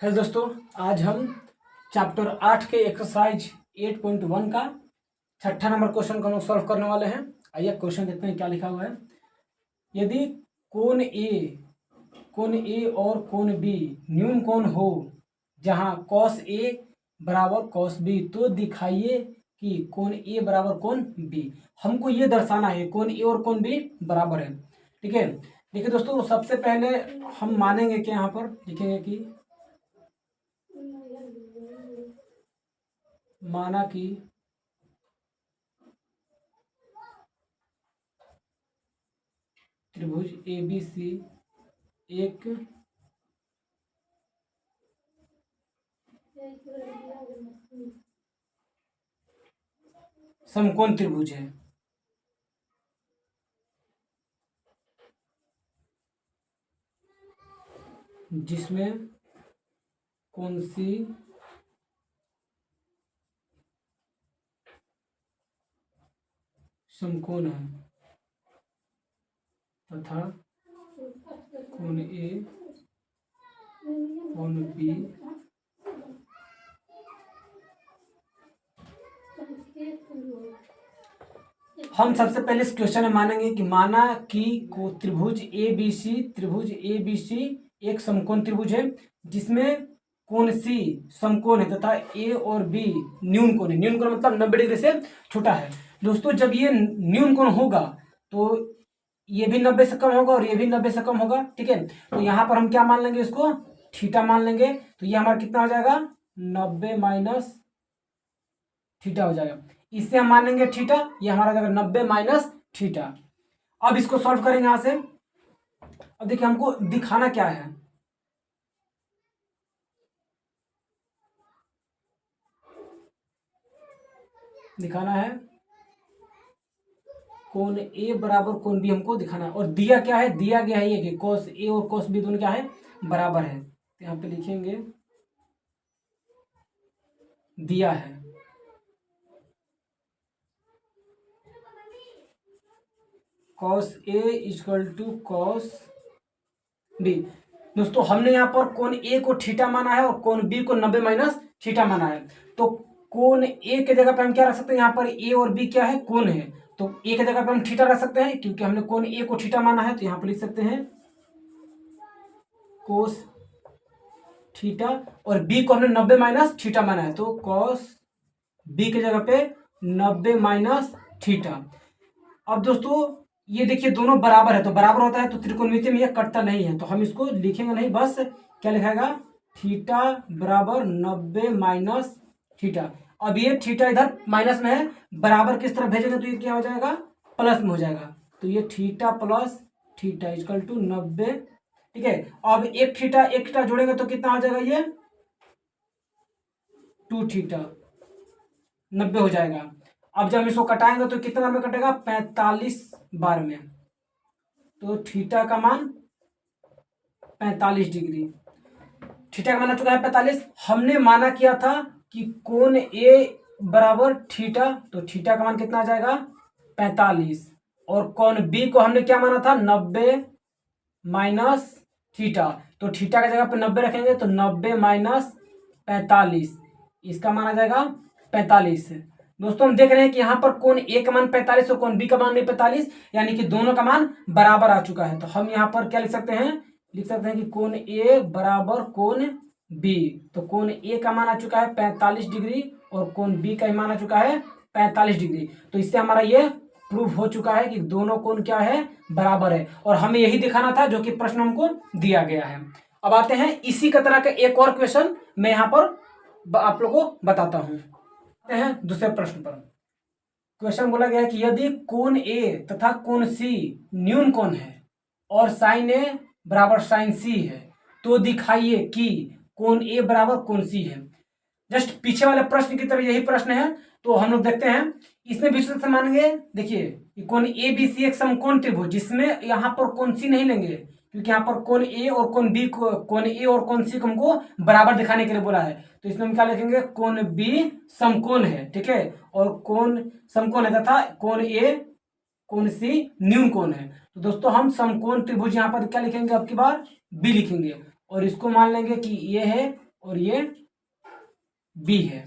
Hello दोस्तों, आज हम चैप्टर 8 के एक्सरसाइज 8.1 का छठा नंबर क्वेश्चन को हम सॉल्व करने वाले हैं। आइए क्वेश्चन देखते हैं क्या लिखा हुआ है। यदि कोण ए और कोण बी न्यून कोण हो जहां cos ए बराबर cos बी, तो दिखाइए कि कोण ए बराबर कोण बी। हमको ये दर्शाना है कोण ए और कोण बी बराबर है। ठीक है, देखिए दोस्तों, सबसे पहले हम मानेंगे कि यहाँ पर लिखेंगे कि माना कि त्रिभुज ABC एक समकोण त्रिभुज है। जिसमें कौन सी समकोण है तथा कोण ए कोण बी हम सबसे पहले इस क्वेश्चन में मानेंगे कि माना कि त्रिभुज ABC एक समकोण त्रिभुज है जिसमें कोण सी समकोण है तथा ए और बी न्यून कोण है। न्यून कोण मतलब 90 डिग्री से छोटा है। दोस्तों, जब ये न्यून कोण होगा तो ये भी 90 से कम होगा और ये भी 90 से कम होगा। ठीक है, तो यहाँ पर हम क्या मान लेंगे, इसको थीटा मान लेंगे। तो ये हमारा कितना हो जाएगा, 90 माइनस थीटा हो जाएगा। इससे हम मानेंगे थीटा, ये हमारा जाएगा 90 माइनस थीटा। अब इसको सॉल्व करेंगे यहां से। अब देखिए, हमको दिखाना क्या है, दिखाना है कोण ए बराबर कोण बी हमको दिखाना है। और दिया क्या है, दिया गया है ये कि cos ए और cos बी दोनों क्या है, बराबर है। तो यहाँ पे लिखेंगे दिया है cos A equal to cos B. दोस्तों, हमने यहाँ पर कोण ए को थीटा माना है और कोण बी को 90 माइनस थीटा माना है। तो कोण ए के जगह पे हम क्या रख सकते हैं, यहाँ पर ए और बी क्या है, कोण है। तो ए के जगह पे हम थीटा रख सकते हैं क्योंकि हमने कोण ए को थीटा माना है। तो यहाँ पर लिख सकते हैं कोस थीटा, और बी को हमने 90 माइनस थीटा माना है तो कॉस बी के जगह पे 90 माइनस थीटा। अब दोस्तों, ये देखिए दोनों बराबर है, तो बराबर होता है तो त्रिकोणमिति में ये कटता नहीं है, तो हम इसको लिखेंगे नहीं, बस क्या लिखाएगा, थीटा बराबर 90 माइनस थीटा। अब ये थीटा इधर माइनस में है, बराबर किस तरफ भेजेंगे तो ये क्या हो जाएगा, प्लस में हो जाएगा। तो ये theta plus theta equal to 90। ठीक है, अब एक थीटा जोड़ेंगे तो कितना हो जाएगा, ये 2 थीटा 90 हो जाएगा। अब जब हम इसको कटाएंगे तो कितने बार में कटेगा, 45 बार में। तो थीटा का मान 45 डिग्री, थीटा का मान आ चुका है 45। हमने माना किया था कि कोण ए बराबर थीटा, तो थीटा का मान कितना आ जाएगा, 45। और कोण बी को हमने क्या माना था, 90 माइनस थीटा। तो थीटा की जगह पे 90 रखेंगे तो 90 माइनस 45, इसका मान आ जाएगा 45। दोस्तों, हम देख रहे हैं कि यहाँ पर कोण ए का मान 45 और कोण बी का मान भी 45, यानी कि दोनों का मान बराबर आ चुका है। तो हम यहाँ पर क्या लिख सकते हैं, लिख सकते हैं कि कोण ए बराबर कोण बी। तो कोण ए का मान आ चुका है 45 डिग्री और कोण बी का मान आ चुका है 45 डिग्री। तो इससे हमारा ये प्रूफ हो चुका है कि दोनों कोण क्या है, बराबर है। और हमें यही दिखाना था जो कि प्रश्न हमको दिया गया है। अब आते हैं इसी का तरह का एक और क्वेश्चन, मैं यहाँ पर आप लोगों को बताता हूँ। आते हैं दूसरे प्रश्न पर। क्वेश्चन बोला गया है कि यदि कोण ए तथा कोण सी न्यून कोण है और साइन ए बराबर साइन सी है, तो दिखाइए कि कोण ए बराबर कोण सी है। जस्ट पीछे वाले प्रश्न की तरह यही प्रश्न है, तो हम लोग देखते हैं इसमें विशेष से मानेंगे। देखिए, कोण ए बी सी एक समकोण त्रिभुज, जिसमें यहाँ पर कोण सी नहीं लेंगे क्योंकि यहाँ पर कोण ए और कोण बी को, कोण ए और कोण सी को हमको बराबर दिखाने के लिए बोला है। तो इसमें हम क्या लिखेंगे, कोण बी समकोण है। ठीक है, और कोण समकोण है तथा कोण ए कोण सी न्यून कोण है। तो दोस्तों, हम समकोण त्रिभुज यहाँ पर क्या लिखेंगे, अब की बार बी लिखेंगे और इसको मान लेंगे कि ये है और ये बी है।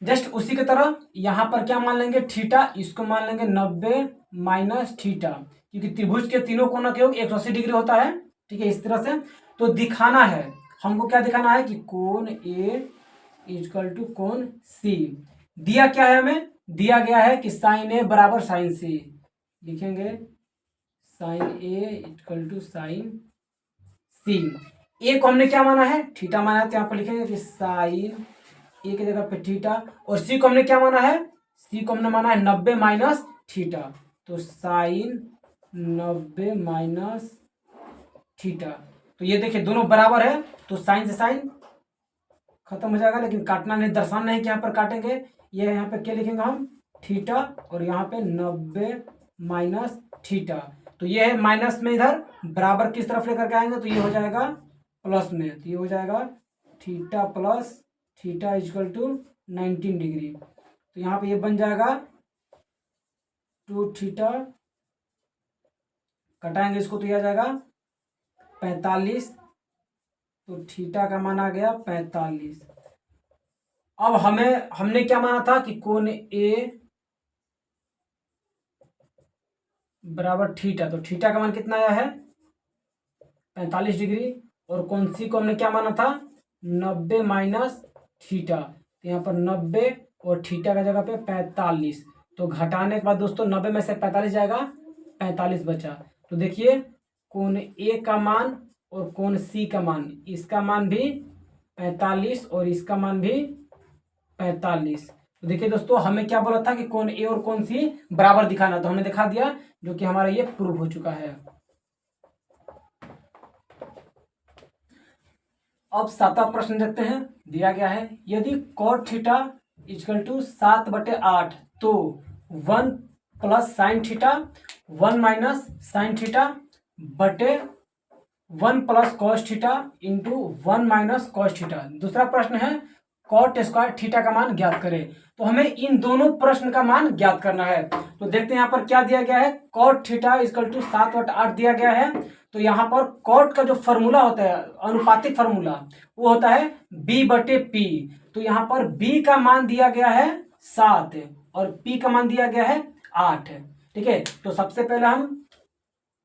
जस्ट उसी की तरह यहां पर क्या मान लेंगे, थीटा, इसको मान लेंगे 90 माइनस थीटा, क्योंकि त्रिभुज के तीनों कोनों के योग 180 डिग्री होता है। ठीक है, इस तरह से तो दिखाना है हमको, क्या दिखाना है कि कोण ए इक्वल टू कोण सी। दिया क्या है, हमें दिया गया है कि साइन ए बराबर साइन सी, लिखेंगे sine A equal to sine C. A को हमने क्या माना है, थीटा माना है, तो यहाँ पर लिखेंगे कि साइन ए की जगह पे थीटा, और सी को हमने क्या माना है, सी को हमने माना है 90 माइनस थीटा, तो साइन 90 माइनस थीटा। तो ये देखिए दोनों बराबर है, तो साइन से साइन खत्म हो जाएगा, लेकिन काटना नहीं, दर्शाना नहीं कि यहाँ पर काटेंगे। ये यहाँ पे क्या लिखेंगे हम, थीटा, और यहाँ पे 90 माइनस थीटा। तो ये है माइनस में, इधर बराबर किस तरफ लेकर के आएंगे, तो ये हो जाएगा प्लस में, तो ये हो जाएगा theta plus theta equal to 19 degree. तो यहाँ पे ये बन जाएगा 2 थीटा, कटाएंगे इसको तो यह आ जाएगा 45, तो थीटा का मान आ गया 45। अब हमने क्या माना था कि कोण ए बराबर थीटा, तो थीटा का मान कितना आया है 45 डिग्री, और कोण सी को हमने क्या माना था 90 माइनस थीटा, तो यहाँ पर 90 और थीटा का जगह पे 45, तो घटाने के बाद दोस्तों 90 में से 45 जाएगा, 45 बचा। तो देखिए कोण ए का मान और कोण सी का मान, इसका मान भी 45 और इसका मान भी 45। तो देखिए दोस्तों हमें क्या बोला था कि कोण ए और कोण सी बराबर दिखाना, तो हमने दिखा दिया, जो कि हमारा ये प्रूव हो चुका है। अब 7वां प्रश्न देखते हैं। दिया गया है यदि cot थीटा इक्वल टू 7/8 तो 1 plus sine theta 1 minus sine theta बटे 1 plus cos theta into 1 minus cos theta. दूसरा प्रश्न है कॉट स्क्वायर थीटा का मान ज्ञात करें। तो हमें इन दोनों प्रश्न का मान ज्ञात करना है। तो देखते हैं यहाँ पर क्या दिया गया है, कॉट थीटा इक्वल टू 7/8 दिया गया है। तो यहाँ पर कॉट का जो फॉर्मूला होता है, अनुपातिक फॉर्मूला, वो होता है b/p। तो यहाँ पर b का मान दिया गया है 7 और p का मान दिया गया है 8। ठीक है, तो सबसे पहले हम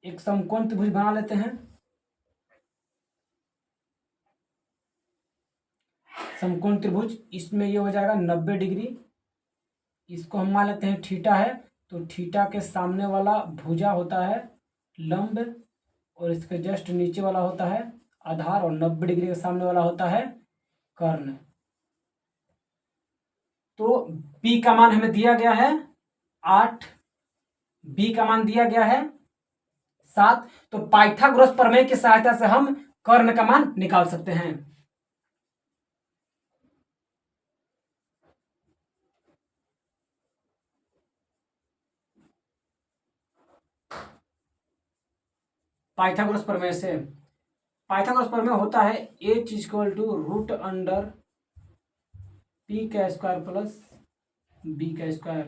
एक समकोण त्रिभुज बना लेते हैं। समकोण त्रिभुज, इसमें ये हो जाएगा 90 डिग्री, इसको हम मान लेते हैं थीटा है। तो थीटा के सामने वाला भुजा होता है लंब, और इसके जस्ट नीचे वाला होता है आधार, और 90 डिग्री के सामने वाला होता है कर्ण। तो p का मान हमें दिया गया है 8, b का मान दिया गया है 7। तो पाइथागोरस प्रमेय की सहायता से हम कर्ण का मान निकाल सकते हैं। पाइथागोरस प्रमेय से, पाइथागोरस प्रमेय होता है h equal to root under p का स्क्वायर प्लस b का स्क्वायर।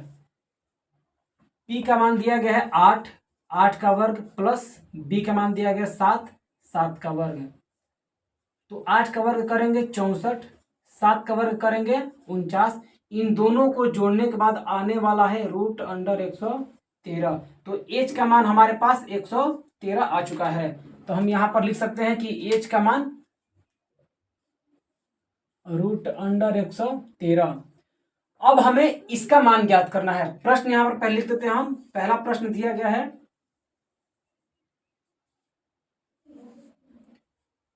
p का मान दिया गया है 8, 8 का वर्ग प्लस b का मान दिया गया 7, 7 का वर्ग। तो 8 का वर्ग करेंगे 64, 7 का वर्ग करेंगे 49। इन दोनों को जोड़ने के बाद आने वाला है रूट अंडर 113। तो h का मान हमारे पास 113 आ चुका है। तो हम यहां पर लिख सकते हैं कि h का मान रूट अंडर 113। अब हमें इसका मान ज्ञात करना है। प्रश्न यहां पर पहले लिख देते हैं हम। पहला प्रश्न दिया गया है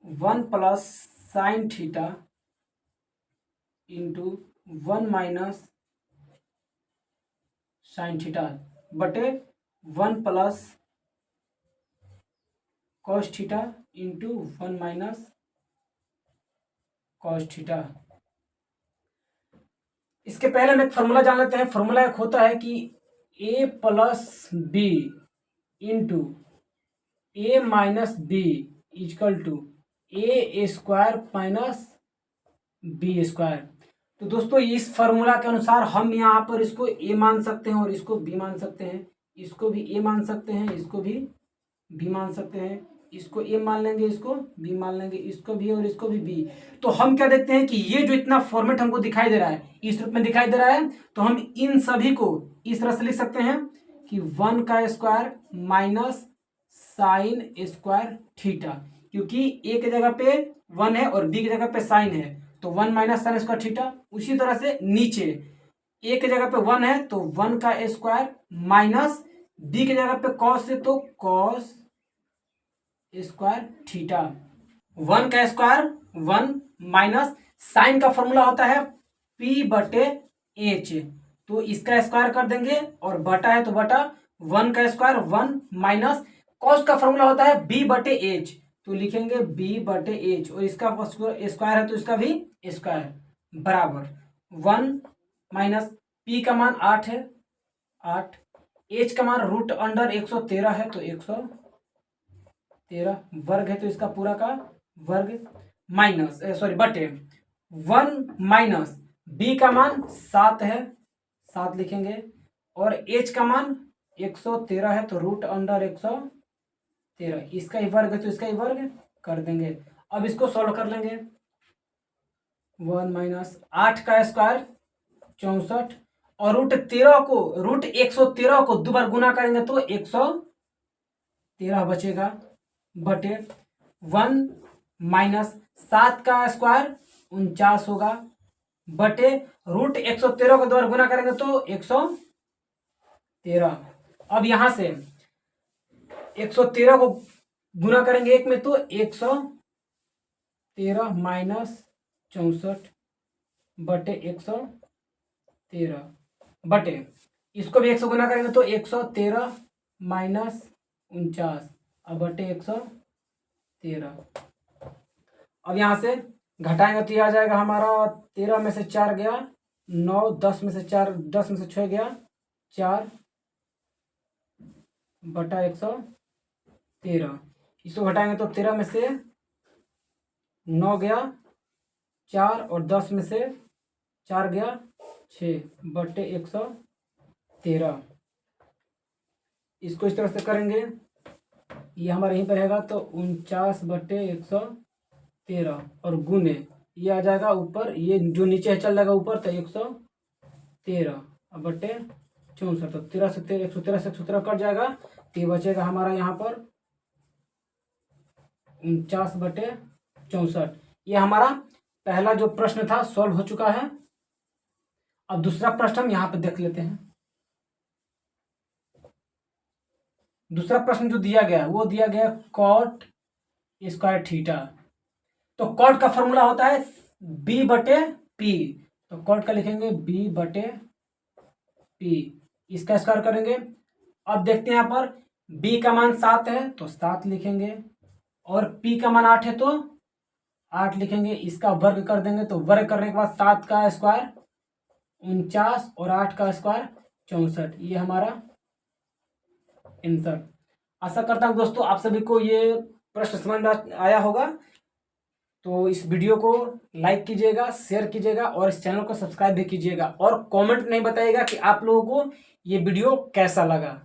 1 plus sine theta into 1 minus sine theta बटे 1 plus cos theta into 1 minus cos theta. इसके पहले हम एक फॉर्मूला जान लेते हैं। फॉर्मूला एक होता है कि a plus B into A minus B equal to A square minus B square. तो दोस्तों इस फॉर्मूला के अनुसार हम यहाँ पर इसको a मान सकते हैं और इसको b मान सकते हैं, इसको भी a मान सकते हैं, इसको भी b मान सकते हैं। इसको ए मान लेंगे, इसको बी मान लेंगे, इसको भी और इसको भी बी। तो हम क्या देखते हैं कि ये जो इतना फॉर्मेट हमको दिखाई दे रहा है, इस रूप में दिखाई दे रहा है, तो हम इन सभी को इस तरह से लिख सकते हैं कि 1 का square minus sine square theta, क्योंकि ए की जगह पे 1 है और बी की जगह पे साइन है, तो 1 माइनस साइन स्क्वायर थीटा। उसी तरह से नीचे ए की जगह पे 1 है तो 1 का स्क्वायर माइनस बी की जगह पे कॉस है तो कॉस स्क्वायर थीटा। 1 का स्क्वायर 1 माइनस साइन का फॉर्मूला होता है पी बटे एच, तो इसका स्क्वायर कर देंगे और बटा है तो बटा 1 का स्क्वायर 1 माइनस कॉस का फॉर्मूला होता है बी बटे एच, तो लिखेंगे बी बटे एच और इसका स्क्वायर है तो इसका भी स्क्वायर बराबर 1 माइनस पी का मान 8 है 8, एच का मान रूट अंडर 113 है तो 113 वर्ग है तो इसका पूरा का वर्ग माइनस सॉरी बटे 1 माइनस बी का मान 7 है 7 लिखेंगे और एच का मान 113 है तो रूट अंडर 113, इसका ही वर्ग है तो इसका ही वर्ग कर देंगे। अब इसको सॉल्व कर लेंगे। 1 माइनस 8 का स्क्वायर 64 और रूट 113 को 2 बार गुना करेंगे तो 113 बचेगा बटे 1 माइनस 7 का स्क्वायर 49 होगा बटे रूट 113 को 2 बार गुना करेंगे तो 113। अब यहां से 113 को गुना करेंगे एक में तो 113 माइनस 64 बटे 113 बटे इसको भी 100 गुना करेंगे तो 113 माइनस 49 अब बटे 113। अब यहाँ से घटाएंगे तो ये आ जाएगा हमारा 13 में से 4 गया 9, 10 में से 4 10 में से 6 गया 4 बटा 113। इसको घटाएंगे तो 13 में से 9 गया 4 और 10 में से 4 गया 6 बटे 113। इसको इस तरह से करेंगे, ये हमारे यहीं पर रहेगा तो 49 बटे 113 और गुने ये आ जाएगा ऊपर, ये जो नीचे है चल जाएगा ऊपर तो 113 बटे 64, तो 13 से 113 से 113 कट जाएगा तो ये बचेगा हमारा यहाँ पर 49 बटे 64। ये हमारा पहला जो प्रश्न था सॉल्व हो चुका है। अब दूसरा प्रश्न हम यहाँ पे देख लेते हैं। दूसरा प्रश्न जो दिया गया है वो दिया गया कॉट स्क्वायर थीटा। तो कॉट का फॉर्मूला होता है बी बटे पी, तो कॉट का लिखेंगे बी बटे पी, इसका स्क्वायर करेंगे। अब देखते हैं यहाँ पर बी का मान 7 है तो 7 लिखेंगे और पी का मान 8 है तो 8 लिखेंगे, इसका वर्ग कर देंगे तो वर्ग करने के बाद 7 का स्क्वायर 49 और 8 का स्क्वायर 64, ये हमारा आंसर। आशा करता हूँ दोस्तों आप सभी को ये प्रश्न समझ में आया होगा। तो इस वीडियो को लाइक कीजिएगा, शेयर कीजिएगा और इस चैनल को सब्सक्राइब भी कीजिएगा और कमेंट नहीं बताइएगा कि आप लोगों को ये वीडियो कैसा लगा।